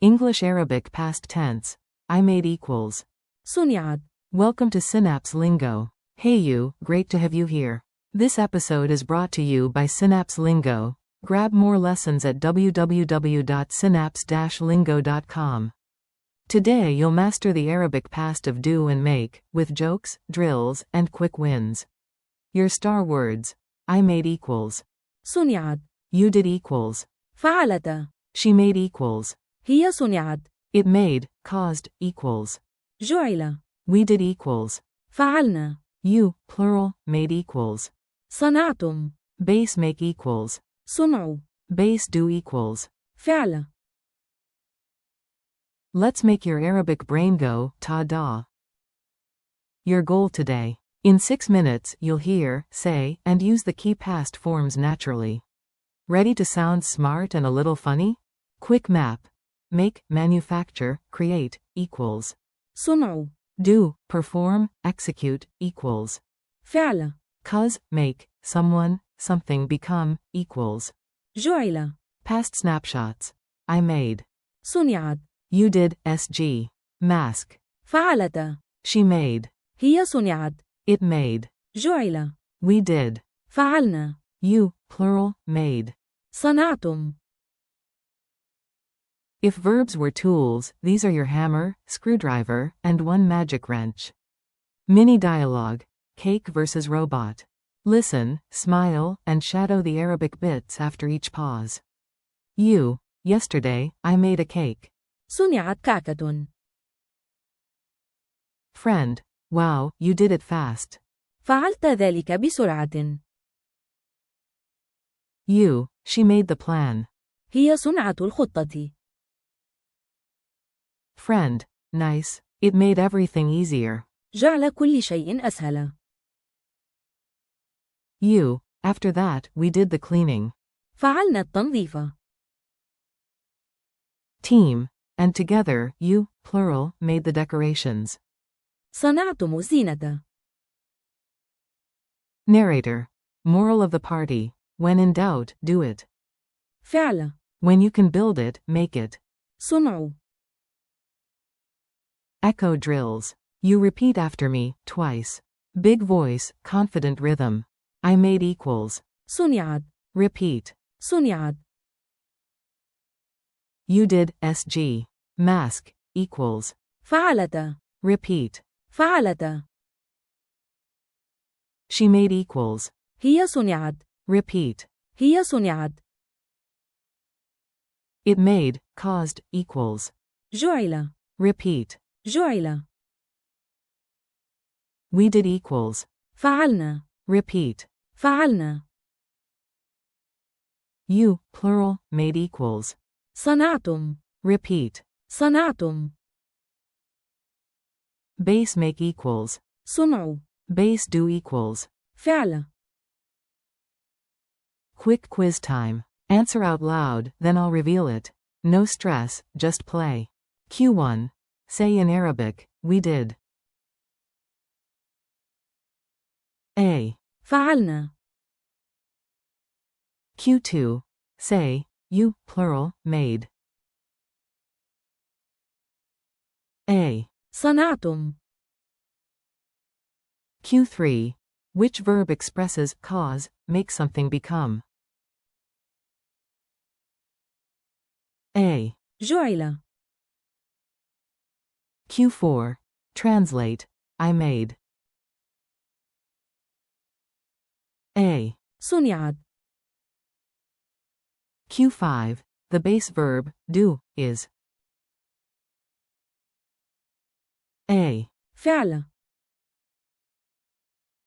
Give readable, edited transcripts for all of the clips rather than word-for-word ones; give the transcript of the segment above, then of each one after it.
English Arabic past tense. I made equals. صنعت. Welcome to Synapse Lingo. Hey you, great to have you here. This episode is brought to you by Synapse Lingo. Grab more lessons at www.synapse-lingo.com. Today you'll master the Arabic past of do and make, with jokes, drills, and quick wins. Your star words. I made equals. صنعت. You did equals. فعلت. She made equals. هي صنعت. It made, caused, equals. جعل. We did equals. فعلنا. You, plural, made equals. صنعتم. Base make equals. صنعوا. Base do equals. فعل. Let's make your Arabic brain go, ta-da. Your goal today. In 6 minutes, you'll hear, say, and use the key past forms naturally. Ready to sound smart and a little funny? Quick map. Make, manufacture, create, equals. صنعوا. Do, perform, execute, equals. فعل. Cause, make, someone, something become, equals. جعل. Past snapshots. I made. صنعت. You did, SG. Mask. فعلت. She made. هي صنعت. It made. جعل. We did. فعلنا. You, plural, made. صنعتم. If verbs were tools, these are your hammer, screwdriver, and one magic wrench. Mini dialogue. Cake versus robot. Listen, smile, and shadow the Arabic bits after each pause. You. Yesterday, I made a cake. صنعت كعكة. Friend. Wow, you did it fast. فعلت ذلك بسرعة. You. She made the plan. هي صنعة الخطة. Friend. Nice. It made everything easier. جعل كل شيء أسهل. You. After that, we did the cleaning. فعلنا التنظيف. Team. And together, you, plural, made the decorations. صنعتم الزينة. Narrator. Moral of the party. When in doubt, do it. فعل. When you can build it, make it. صنعوا. Echo drills. You repeat after me, twice. Big voice, confident rhythm. I made equals. صنعت. Repeat. صنعت. You did, SG. Mask, equals. فعلت. Repeat. فعلت. She made equals. هي صنعت. Repeat. هي صنعت. It made, caused, equals. جعل. Repeat. جعل. We did equals. فعلنا. Repeat. فعلنا. You, plural, made equals. صنعتم. Repeat. صنعتم. Base make equals. صنعوا. Base do equals. فعل. Quick quiz time. Answer out loud, then I'll reveal it. No stress, just play. Q1. Say in Arabic, we did. A. فعلنا. Q2. Say, you, plural, made. A. صنعتم. Q3. Which verb expresses cause, make something become? A. جعل. Q4. Translate. I made. A. صنعت. Q5. The base verb, do, is. A. فعل.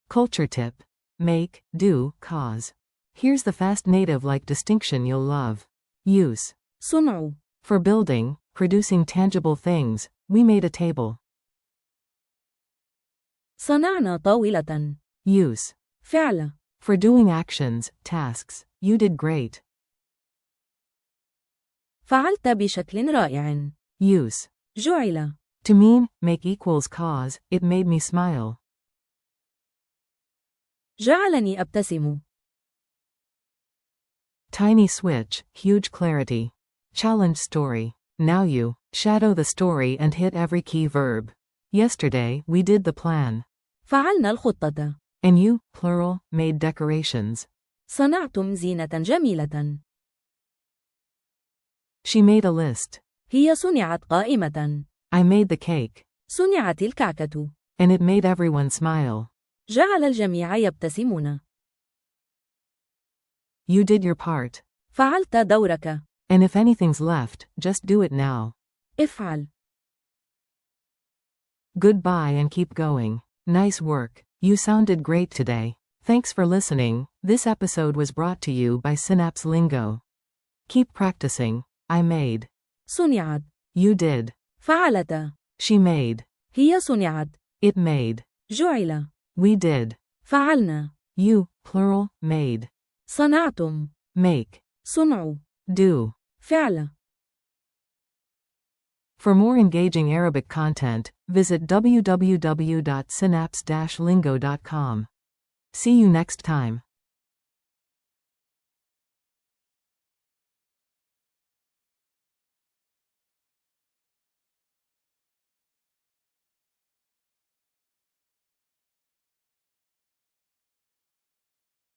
Culture tip. Make, do, cause. Here's the fast native-like distinction you'll love. Use. صنعوا. For building, producing tangible things, we made a table. صنعنا طاولة. Use. فعل. For doing actions, tasks, you did great. فعلت بشكل رائع. Use. جعل. To mean, make equals cause, it made me smile. جعلني أبتسم. Tiny switch, huge clarity. Challenge story. Now you shadow the story and hit every key verb. Yesterday, we did the plan. فعلنا الخطة. And you, plural, made decorations. صنعتم زينة جميلة. She made a list. هي صنعت قائمة. I made the cake. صنعت الكعكة. And it made everyone smile. جعل الجميع يبتسمون. You did your part. فعلت دورك. And if anything's left, just do it now. افعل. Goodbye and keep going. Nice work. You sounded great today. Thanks for listening. This episode was brought to you by Synapse Lingo. Keep practicing. I made. صنعت. You did. فعلت. She made. هي صنعت. It made. جعل. We did. فعلنا. You, plural, made. صنعتم. Make. صنعوا. Do. فعل. For more engaging Arabic content, visit www.synapse-lingo.com. See you next time.